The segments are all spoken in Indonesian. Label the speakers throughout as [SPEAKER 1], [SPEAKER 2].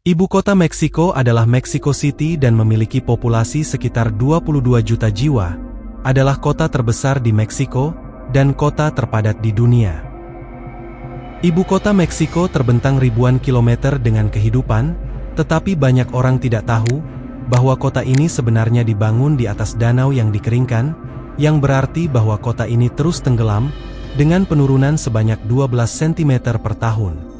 [SPEAKER 1] Ibu kota Meksiko adalah Mexico City dan memiliki populasi sekitar 22 juta jiwa, adalah kota terbesar di Meksiko, dan kota terpadat di dunia. Ibu kota Meksiko terbentang ribuan kilometer dengan kehidupan, tetapi banyak orang tidak tahu bahwa kota ini sebenarnya dibangun di atas danau yang dikeringkan, yang berarti bahwa kota ini terus tenggelam, dengan penurunan sebanyak 12 cm per tahun.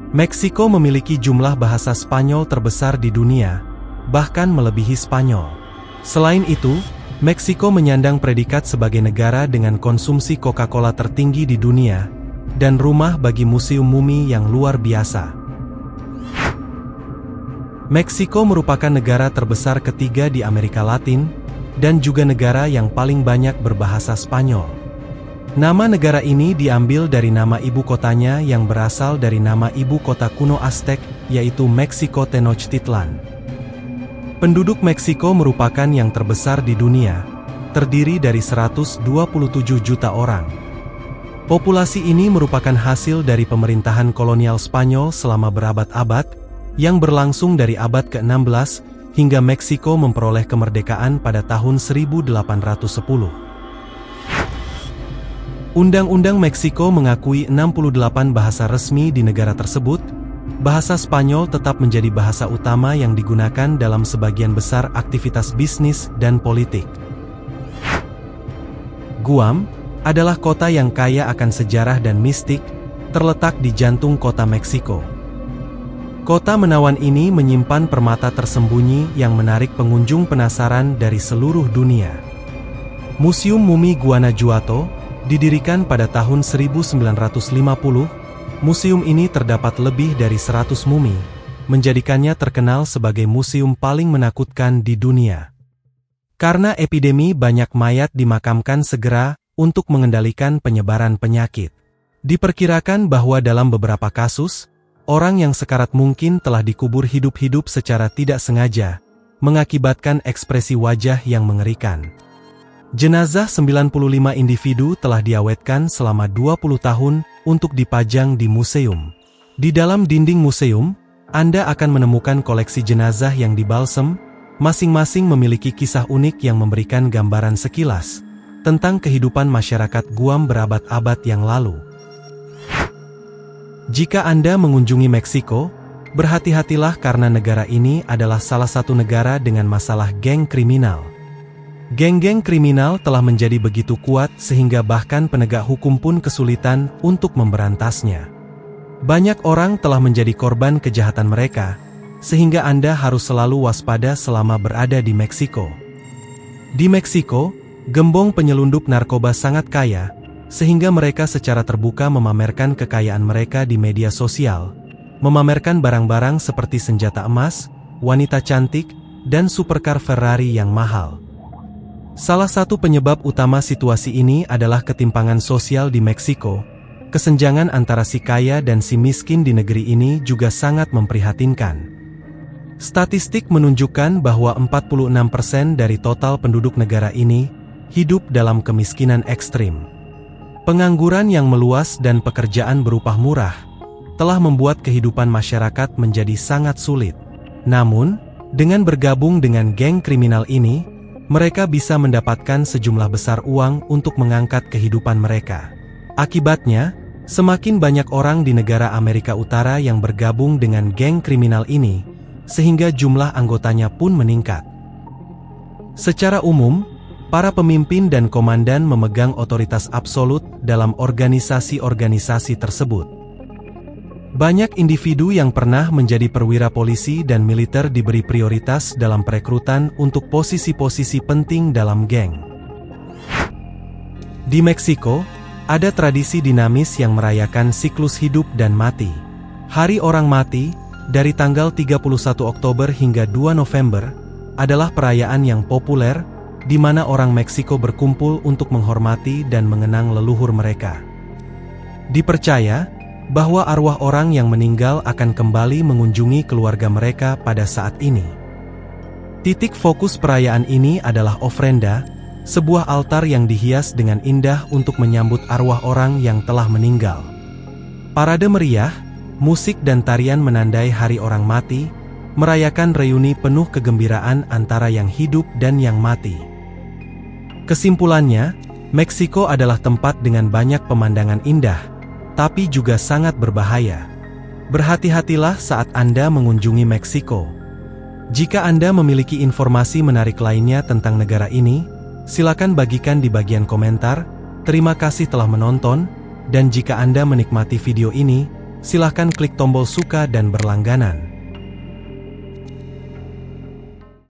[SPEAKER 1] Meksiko memiliki jumlah bahasa Spanyol terbesar di dunia, bahkan melebihi Spanyol. Selain itu, Meksiko menyandang predikat sebagai negara dengan konsumsi Coca-Cola tertinggi di dunia, dan rumah bagi museum mumi yang luar biasa. Meksiko merupakan negara terbesar ketiga di Amerika Latin, dan juga negara yang paling banyak berbahasa Spanyol. Nama negara ini diambil dari nama ibu kotanya yang berasal dari nama ibu kota kuno Aztec, yaitu Mexico Tenochtitlan. Penduduk Meksiko merupakan yang terbesar di dunia, terdiri dari 127 juta orang. Populasi ini merupakan hasil dari pemerintahan kolonial Spanyol selama berabad-abad, yang berlangsung dari abad ke-16, hingga Meksiko memperoleh kemerdekaan pada tahun 1810. Undang-undang Meksiko mengakui 68 bahasa resmi di negara tersebut. Bahasa Spanyol tetap menjadi bahasa utama yang digunakan dalam sebagian besar aktivitas bisnis dan politik. Guam adalah kota yang kaya akan sejarah dan mistik, terletak di jantung kota Meksiko. Kota menawan ini menyimpan permata tersembunyi yang menarik pengunjung penasaran dari seluruh dunia. Museum Mumi Guanajuato didirikan pada tahun 1950, museum ini terdapat lebih dari 100 mumi, menjadikannya terkenal sebagai museum paling menakutkan di dunia. Karena epidemi banyak mayat dimakamkan segera untuk mengendalikan penyebaran penyakit. Diperkirakan bahwa dalam beberapa kasus, orang yang sekarat mungkin telah dikubur hidup-hidup secara tidak sengaja, mengakibatkan ekspresi wajah yang mengerikan. Jenazah 95 individu telah diawetkan selama 20 tahun untuk dipajang di museum. Di dalam dinding museum, Anda akan menemukan koleksi jenazah yang dibalsem, masing-masing memiliki kisah unik yang memberikan gambaran sekilas tentang kehidupan masyarakat Guam berabad-abad yang lalu. Jika Anda mengunjungi Meksiko, berhati-hatilah karena negara ini adalah salah satu negara dengan masalah geng kriminal. Geng-geng kriminal telah menjadi begitu kuat sehingga bahkan penegak hukum pun kesulitan untuk memberantasnya. Banyak orang telah menjadi korban kejahatan mereka, sehingga Anda harus selalu waspada selama berada di Meksiko. Di Meksiko, gembong penyelundup narkoba sangat kaya, sehingga mereka secara terbuka memamerkan kekayaan mereka di media sosial, memamerkan barang-barang seperti senjata emas, wanita cantik, dan supercar Ferrari yang mahal. Salah satu penyebab utama situasi ini adalah ketimpangan sosial di Meksiko. Kesenjangan antara si kaya dan si miskin di negeri ini juga sangat memprihatinkan. Statistik menunjukkan bahwa 46% dari total penduduk negara ini hidup dalam kemiskinan ekstrim. Pengangguran yang meluas dan pekerjaan berupah murah telah membuat kehidupan masyarakat menjadi sangat sulit. Namun, dengan bergabung dengan geng kriminal ini, mereka bisa mendapatkan sejumlah besar uang untuk mengangkat kehidupan mereka. Akibatnya, semakin banyak orang di negara Amerika Utara yang bergabung dengan geng kriminal ini, sehingga jumlah anggotanya pun meningkat. Secara umum, para pemimpin dan komandan memegang otoritas absolut dalam organisasi-organisasi tersebut. Banyak individu yang pernah menjadi perwira polisi dan militer diberi prioritas dalam perekrutan untuk posisi-posisi penting dalam geng. Di Meksiko, ada tradisi dinamis yang merayakan siklus hidup dan mati. Hari Orang Mati, dari tanggal 31 Oktober hingga 2 November, adalah perayaan yang populer, di mana orang Meksiko berkumpul untuk menghormati dan mengenang leluhur mereka. Dipercaya bahwa arwah orang yang meninggal akan kembali mengunjungi keluarga mereka pada saat ini. Titik fokus perayaan ini adalah ofrenda, sebuah altar yang dihias dengan indah untuk menyambut arwah orang yang telah meninggal. Parade meriah, Musik dan tarian menandai Hari Orang Mati, merayakan reuni penuh kegembiraan antara yang hidup dan yang mati. Kesimpulannya, Meksiko adalah tempat dengan banyak pemandangan indah, tapi juga sangat berbahaya. Berhati-hatilah saat Anda mengunjungi Meksiko. Jika Anda memiliki informasi menarik lainnya tentang negara ini, silakan bagikan di bagian komentar. Terima kasih telah menonton, dan jika Anda menikmati video ini, silakan klik tombol suka dan berlangganan.